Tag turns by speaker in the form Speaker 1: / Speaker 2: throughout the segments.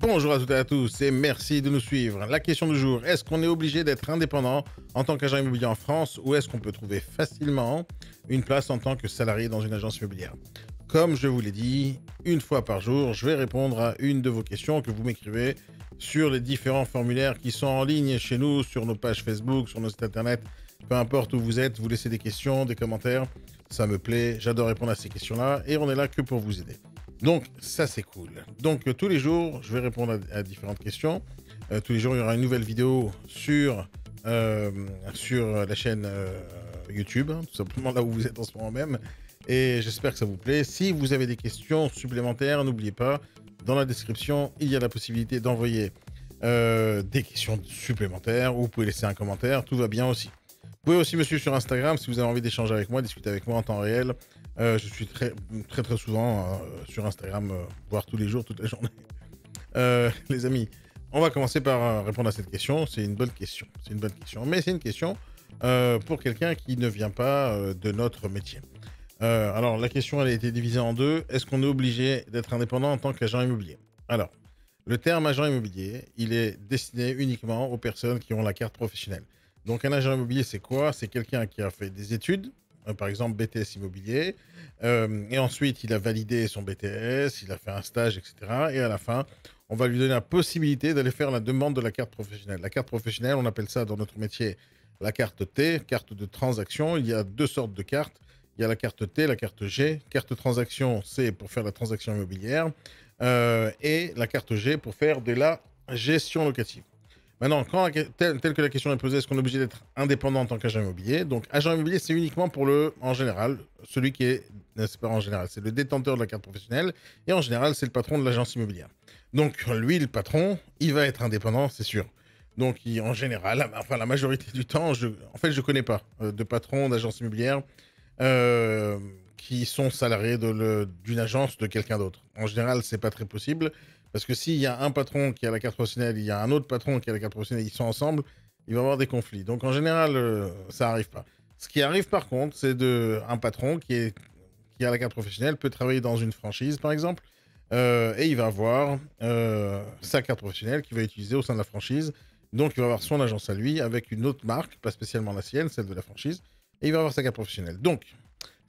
Speaker 1: Bonjour à toutes et à tous et merci de nous suivre. La question du jour, est-ce qu'on est obligé d'être indépendant en tant qu'agent immobilier en France ou est-ce qu'on peut trouver facilement une place en tant que salarié dans une agence immobilière? Comme je vous l'ai dit, une fois par jour, je vais répondre à une de vos questions que vous m'écrivez sur les différents formulaires qui sont en ligne chez nous, sur nos pages Facebook, sur nos sites internet. Peu importe où vous êtes, vous laissez des questions, des commentaires. Ça me plaît, j'adore répondre à ces questions-là et on est là que pour vous aider. Donc, ça, c'est cool. Donc, tous les jours, je vais répondre à différentes questions. Tous les jours, il y aura une nouvelle vidéo sur la chaîne YouTube, hein, tout simplement là où vous êtes en ce moment même. Et j'espère que ça vous plaît. Si vous avez des questions supplémentaires, n'oubliez pas, dans la description, il y a la possibilité d'envoyer des questions supplémentaires ou vous pouvez laisser un commentaire. Tout va bien aussi. Vous pouvez aussi me suivre sur Instagram si vous avez envie d'échanger avec moi, discuter avec moi en temps réel. Je suis très, très, très souvent sur Instagram, voire tous les jours, toute la journée. Les amis, on va commencer par répondre à cette question. C'est une bonne question. C'est une bonne question. Mais c'est une question pour quelqu'un qui ne vient pas de notre métier. Alors, la question, elle a été divisée en deux. Est-ce qu'on est obligé d'être indépendant en tant qu'agent immobilier? Alors, le terme agent immobilier, il est destiné uniquement aux personnes qui ont la carte professionnelle. Donc, un agent immobilier, c'est quoi? C'est quelqu'un qui a fait des études, par exemple BTS immobilier, et ensuite, il a validé son BTS, il a fait un stage, etc. Et à la fin, on va lui donner la possibilité d'aller faire la demande de la carte professionnelle. La carte professionnelle, on appelle ça dans notre métier la carte T, carte de transaction. Il y a deux sortes de cartes. Il y a la carte T, la carte G. Carte transaction, c'est pour faire la transaction immobilière. Et la carte G pour faire de la gestion locative. Maintenant, telle que la question est posée, est-ce qu'on est obligé d'être indépendant en tant qu'agent immobilier? Donc, agent immobilier, c'est uniquement pour en général, celui qui est, c'est pas en général, c'est le détenteur de la carte professionnelle. Et en général, c'est le patron de l'agence immobilière. Donc, lui, le patron, il va être indépendant, c'est sûr. Donc, en général, enfin, la majorité du temps, je connais pas de patron d'agence immobilière euh, qui sont salariés d'une agence de quelqu'un d'autre. En général, c'est pas très possible parce que s'il y a un patron qui a la carte professionnelle, il y a un autre patron qui a la carte professionnelle, ils sont ensemble, il va y avoir des conflits. Donc en général, ça arrive pas. Ce qui arrive par contre, c'est un patron qui a la carte professionnelle peut travailler dans une franchise, par exemple, et il va avoir sa carte professionnelle qu'il va utiliser au sein de la franchise. Donc il va avoir son agence à lui avec une autre marque, pas spécialement la sienne, celle de la franchise, et il va avoir sa carte professionnelle. Donc,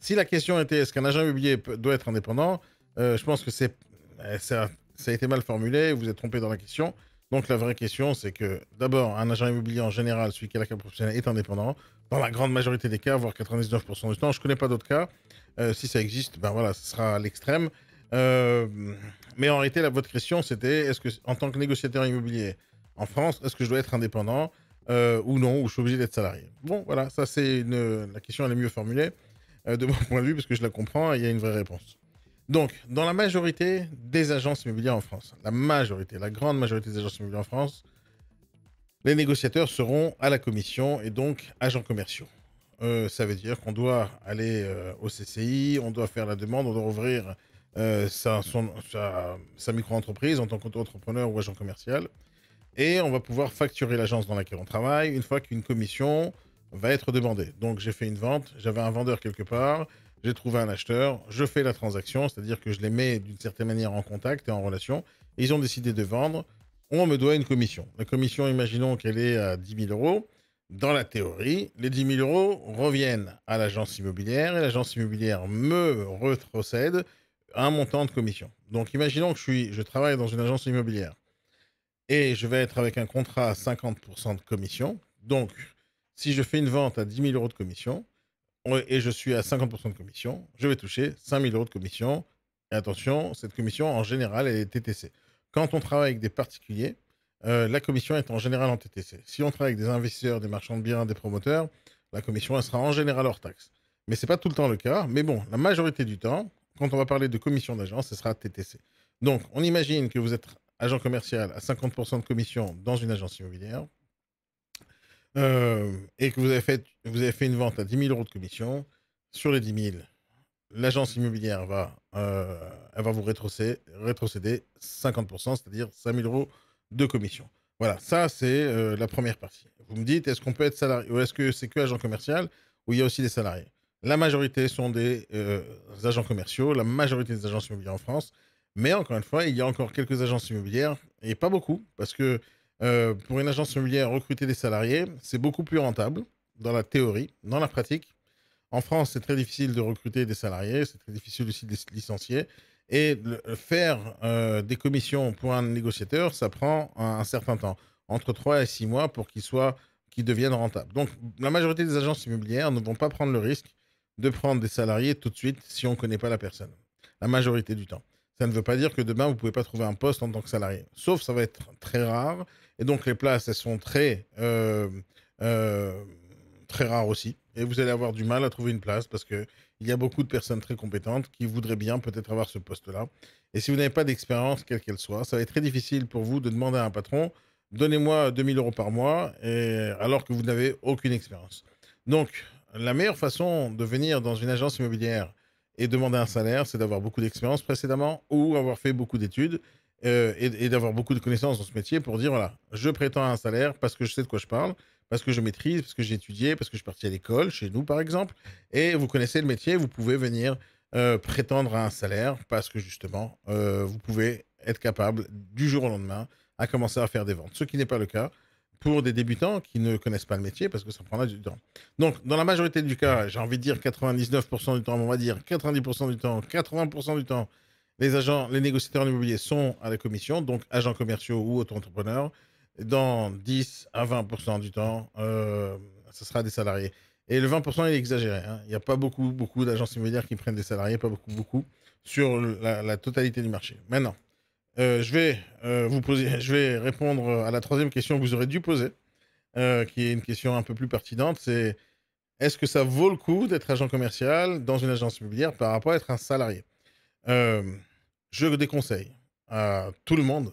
Speaker 1: si la question était est-ce qu'un agent immobilier doit être indépendant, je pense que ça a été mal formulé, vous êtes trompé dans la question. Donc la vraie question, c'est que d'abord, un agent immobilier en général, celui qui a la carte professionnelle, est indépendant. Dans la grande majorité des cas, voire 99% du temps, je ne connais pas d'autres cas. Si ça existe, ben voilà, ce sera à l'extrême. Euh, mais en réalité, votre question, c'était est-ce que, en tant que négociateur immobilier en France, est-ce que je dois être indépendant ou non, ou je suis obligé d'être salarié? Bon, voilà, ça c'est la question elle est mieux formulée de mon point de vue parce que je la comprends et il y a une vraie réponse. Donc, dans la majorité des agences immobilières en France, la grande majorité des agences immobilières en France, les négociateurs seront à la commission et donc agents commerciaux. Ça veut dire qu'on doit aller au CCI, on doit faire la demande, on doit ouvrir sa micro-entreprise en tant qu'auto-entrepreneur ou agent commercial. Et on va pouvoir facturer l'agence dans laquelle on travaille une fois qu'une commission va être demandée. Donc j'ai fait une vente, j'avais un vendeur quelque part, j'ai trouvé un acheteur, je fais la transaction, c'est-à-dire que je les mets d'une certaine manière en contact et en relation. Et ils ont décidé de vendre, on me doit une commission. La commission, imaginons qu'elle est à 10 000 euros. Dans la théorie, les 10 000 euros reviennent à l'agence immobilière et l'agence immobilière me retrocède un montant de commission. Donc imaginons que je travaille dans une agence immobilière et je vais être avec un contrat à 50% de commission. Donc, si je fais une vente à 10 000 euros de commission et je suis à 50% de commission, je vais toucher 5 000 euros de commission. Et attention, cette commission, en général, elle est TTC. Quand on travaille avec des particuliers, la commission est en général en TTC. Si on travaille avec des investisseurs, des marchands de biens, des promoteurs, la commission, elle sera en général hors taxe. Mais ce n'est pas tout le temps le cas. Mais bon, la majorité du temps, quand on va parler de commission d'agence, ce sera TTC. Donc, on imagine que vous êtes agent commercial à 50% de commission dans une agence immobilière, et que vous avez fait une vente à 10 000 euros de commission. Sur les 10 000, l'agence immobilière elle va vous rétrocéder 50%, c'est-à-dire 5 000 euros de commission. Voilà, ça c'est la première partie. Vous me dites, est-ce qu'on peut être salarié ou est-ce que c'est que agent commercial ou il y a aussi des salariés? La majorité sont des agents commerciaux, la majorité des agences immobilières en France. Mais encore une fois, il y a encore quelques agences immobilières et pas beaucoup, parce que pour une agence immobilière, recruter des salariés, c'est beaucoup plus rentable dans la théorie. Dans la pratique, en France, c'est très difficile de recruter des salariés, c'est très difficile aussi de les licencier. Et faire des commissions pour un négociateur, ça prend un certain temps, entre 3 et 6 mois pour qu'ils deviennent rentables. Donc, la majorité des agences immobilières ne vont pas prendre le risque de prendre des salariés tout de suite si on ne connaît pas la personne. La majorité du temps. Ça ne veut pas dire que demain, vous ne pouvez pas trouver un poste en tant que salarié. Sauf, ça va être très rare. Et donc, les places, elles sont euh, très rares aussi. Et vous allez avoir du mal à trouver une place parce qu'il y a beaucoup de personnes très compétentes qui voudraient bien peut-être avoir ce poste-là. Et si vous n'avez pas d'expérience, quelle qu'elle soit, ça va être très difficile pour vous de demander à un patron, donnez-moi 2 000 € par mois, alors que vous n'avez aucune expérience. Donc, la meilleure façon de venir dans une agence immobilière et demander un salaire, c'est d'avoir beaucoup d'expérience précédemment ou avoir fait beaucoup d'études et d'avoir beaucoup de connaissances dans ce métier pour dire, voilà, je prétends à un salaire parce que je sais de quoi je parle, parce que je maîtrise, parce que j'ai étudié, parce que je suis parti à l'école, chez nous par exemple, et vous connaissez le métier, vous pouvez venir prétendre à un salaire parce que justement, vous pouvez être capable du jour au lendemain à commencer à faire des ventes. Ce qui n'est pas le cas pour des débutants qui ne connaissent pas le métier parce que ça prendra du temps. Donc, dans la majorité du cas, j'ai envie de dire 99% du temps, on va dire 90% du temps, 80% du temps, les agents, les négociateurs immobiliers sont à la commission, donc agents commerciaux ou auto-entrepreneurs. Dans 10 à 20% du temps, ce sera des salariés. Et le 20%, il est exagéré, hein. Il n'y a pas beaucoup d'agences immobilières qui prennent des salariés, pas beaucoup, sur la totalité du marché. Maintenant, je vais répondre à la troisième question que vous aurez dû poser, qui est une question un peu plus pertinente. C'est est-ce que ça vaut le coup d'être agent commercial dans une agence immobilière par rapport à être un salarié? Euh, je déconseille à tout le monde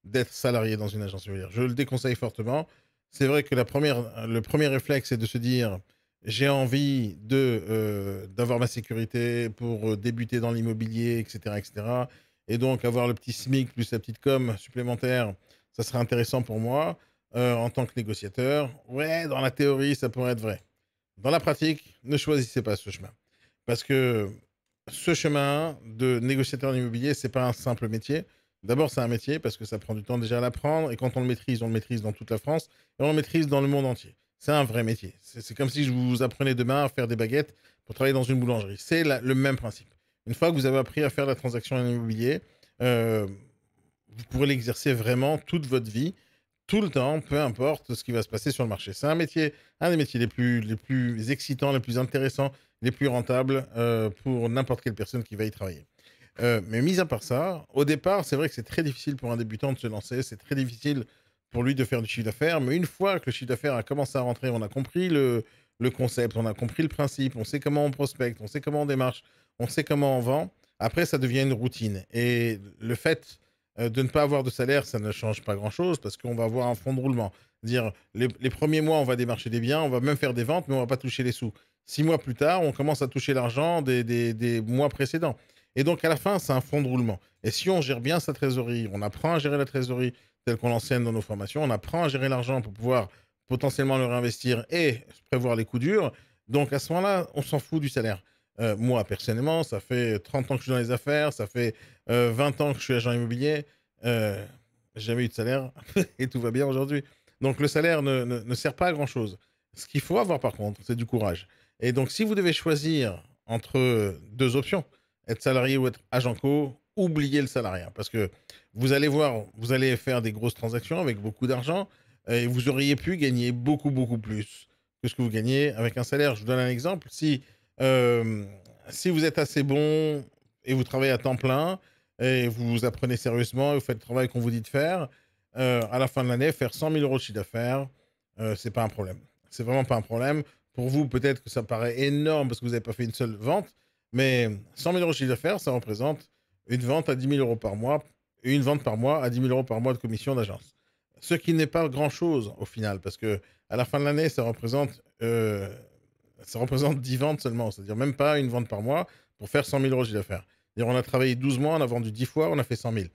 Speaker 1: d'être salarié dans une agence immobilière. Je le déconseille fortement. C'est vrai que le premier réflexe, c'est de se dire j'ai envie d'avoir ma sécurité pour débuter dans l'immobilier, etc., etc. Et donc avoir le petit SMIC plus la petite com supplémentaire, ça serait intéressant pour moi en tant que négociateur. Ouais, dans la théorie, ça pourrait être vrai. Dans la pratique, ne choisissez pas ce chemin. Parce que ce chemin de négociateur immobilier, c'est pas un simple métier. D'abord, c'est un métier parce que ça prend du temps déjà à l'apprendre. Et quand on le maîtrise dans toute la France et on le maîtrise dans le monde entier. C'est un vrai métier. C'est comme si je vous apprenais demain à faire des baguettes pour travailler dans une boulangerie. C'est le même principe. Une fois que vous avez appris à faire la transaction en immobilier, euh, vous pourrez l'exercer vraiment toute votre vie, tout le temps, peu importe ce qui va se passer sur le marché. C'est un métier, un des métiers les plus excitants, les plus intéressants, les plus rentables pour n'importe quelle personne qui va y travailler. Mais mis à part ça, au départ, c'est vrai que c'est très difficile pour un débutant de se lancer, c'est très difficile pour lui de faire du chiffre d'affaires, mais une fois que le chiffre d'affaires a commencé à rentrer, on a compris le concept, on a compris le principe, on sait comment on prospecte, on sait comment on démarche, on sait comment on vend, après ça devient une routine. Et le fait de ne pas avoir de salaire, ça ne change pas grand-chose parce qu'on va avoir un fonds de roulement. Dire les premiers mois, on va démarcher des biens, on va même faire des ventes, mais on va pas toucher les sous. 6 mois plus tard, on commence à toucher l'argent des mois précédents. Et donc, à la fin, c'est un fonds de roulement. Et si on gère bien sa trésorerie, on apprend à gérer la trésorerie telle qu'on l'enseigne dans nos formations, on apprend à gérer l'argent pour pouvoir potentiellement le réinvestir et prévoir les coups durs. Donc, à ce moment-là, on s'en fout du salaire. Moi, personnellement, ça fait 30 ans que je suis dans les affaires, ça fait 20 ans que je suis agent immobilier. Euh, j'ai jamais eu de salaire et tout va bien aujourd'hui. Donc, le salaire ne sert pas à grand-chose. Ce qu'il faut avoir, par contre, c'est du courage. Et donc, si vous devez choisir entre deux options, être salarié ou être agent co, oubliez le salariat. Parce que vous allez voir, vous allez faire des grosses transactions avec beaucoup d'argent et vous auriez pu gagner beaucoup plus que ce que vous gagnez avec un salaire. Je vous donne un exemple. Euh, si vous êtes assez bon et vous travaillez à temps plein et vous apprenez sérieusement et vous faites le travail qu'on vous dit de faire, à la fin de l'année, faire 100 000 € de chiffre d'affaires, c'est pas un problème. C'est vraiment pas un problème. Pour vous, peut-être que ça paraît énorme parce que vous n'avez pas fait une seule vente, mais 100 000 € de chiffre d'affaires, ça représente une vente à 10 000 € par mois et une vente par mois à 10 000 € par mois de commission d'agence. Ce qui n'est pas grand-chose au final, parce que à la fin de l'année, ça représente 10 ventes seulement, c'est-à-dire même pas une vente par mois pour faire 100 000 € de chiffre d'affaires. C'est-à-dire, on a travaillé 12 mois, on a vendu 10 fois, on a fait 100 000.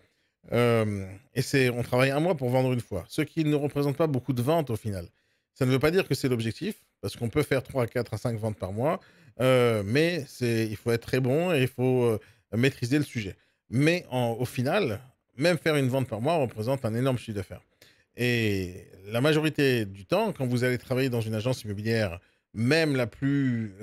Speaker 1: On travaille un mois pour vendre une fois, ce qui ne représente pas beaucoup de ventes au final. Ça ne veut pas dire que c'est l'objectif, parce qu'on peut faire 3 à 4 à 5 ventes par mois, il faut être très bon et il faut maîtriser le sujet. Mais au final, même faire une vente par mois représente un énorme chiffre d'affaires. Et la majorité du temps, quand vous allez travailler dans une agence immobilière, même la plus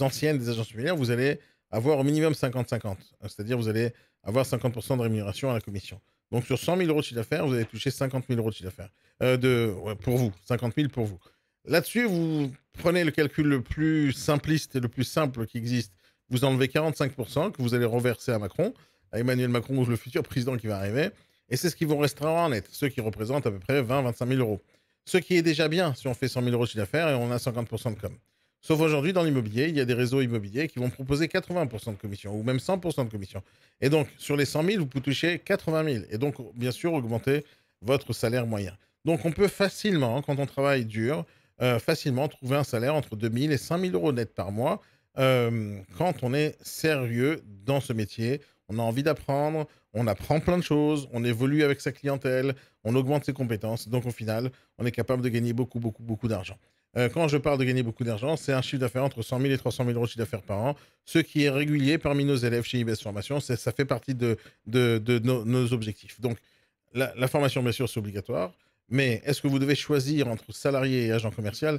Speaker 1: ancienne des agences immobilières, vous allez avoir au minimum 50-50. C'est-à-dire vous allez avoir 50% de rémunération à la commission. Donc sur 100 000 euros de chiffre d'affaires, vous allez toucher 50 000 euros de chiffre d'affaires. Ouais, pour vous, 50 000 pour vous. Là-dessus, vous prenez le calcul le plus simpliste et le plus simple qui existe. Vous enlevez 45% que vous allez reverser à Macron, à Emmanuel Macron, le futur président qui va arriver. Et c'est ce qui vous restera en net, ceux qui représentent à peu près 20-25 000 euros. Ce qui est déjà bien si on fait 100 000 euros de chiffre d'affaires et on a 50% de com. Sauf aujourd'hui, dans l'immobilier, il y a des réseaux immobiliers qui vont proposer 80% de commission ou même 100% de commission. Et donc, sur les 100 000, vous pouvez toucher 80 000 et donc, bien sûr, augmenter votre salaire moyen. Donc, on peut facilement, quand on travaille dur, facilement trouver un salaire entre 2 000 et 5 000 euros net par mois quand on est sérieux dans ce métier. On a envie d'apprendre, on apprend plein de choses, on évolue avec sa clientèle, on augmente ses compétences. Donc, au final, on est capable de gagner beaucoup, beaucoup, beaucoup d'argent. Quand je parle de gagner beaucoup d'argent, c'est un chiffre d'affaires entre 100 000 et 300 000 euros de chiffre d'affaires par an, ce qui est régulier parmi nos élèves chez IBS Formation. Ça fait partie de nos objectifs. Donc, la formation, bien sûr, c'est obligatoire. Mais est-ce que vous devez choisir entre salarié et agent commercial?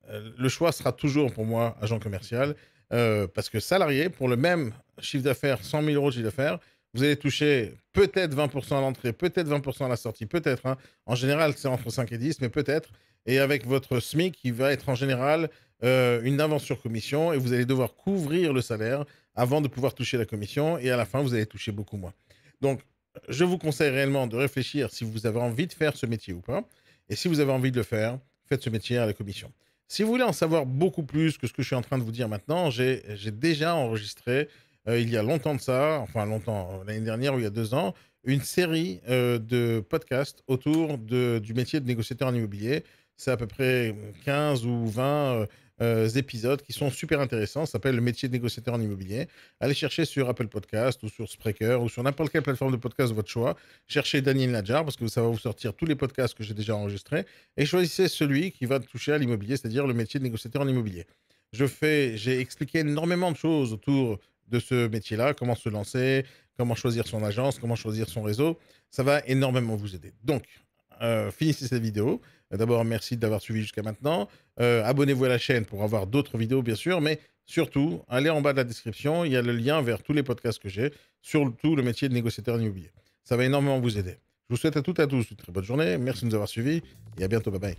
Speaker 1: Le choix sera toujours pour moi agent commercial. Parce que salarié, pour le même chiffre d'affaires, 100 000 euros de chiffre d'affaires, vous allez toucher peut-être 20% à l'entrée, peut-être 20% à la sortie, peut-être. Hein. En général, c'est entre 5 et 10, mais peut-être. Et avec votre SMIC, qui va être en général une avance sur commission, et vous allez devoir couvrir le salaire avant de pouvoir toucher la commission, et à la fin, vous allez toucher beaucoup moins. Donc, je vous conseille réellement de réfléchir si vous avez envie de faire ce métier ou pas. Et si vous avez envie de le faire, faites ce métier à la commission. Si vous voulez en savoir beaucoup plus que ce que je suis en train de vous dire maintenant, j'ai déjà enregistré, il y a longtemps de ça, enfin longtemps, l'année dernière ou il y a 2 ans, une série de podcasts autour du métier de négociateur en immobilier. C'est à peu près 15 ou 20 épisodes qui sont super intéressants. Ça s'appelle Le métier de négociateur en immobilier. Allez chercher sur Apple Podcast ou sur Spreaker ou sur n'importe quelle plateforme de podcast de votre choix. Cherchez Daniel Nadjar parce que ça va vous sortir tous les podcasts que j'ai déjà enregistrés et choisissez celui qui va toucher à l'immobilier, c'est-à-dire le métier de négociateur en immobilier. J'ai expliqué énormément de choses autour de ce métier-là, comment se lancer, comment choisir son agence, comment choisir son réseau. Ça va énormément vous aider. Donc, finissez cette vidéo. D'abord, merci d'avoir suivi jusqu'à maintenant. Abonnez-vous à la chaîne pour avoir d'autres vidéos, bien sûr, mais surtout, allez en bas de la description, il y a le lien vers tous les podcasts que j'ai, surtout le métier de négociateur immobilier. Ça va énormément vous aider. Je vous souhaite à toutes et à tous une très bonne journée. Merci de nous avoir suivis et à bientôt. Bye bye.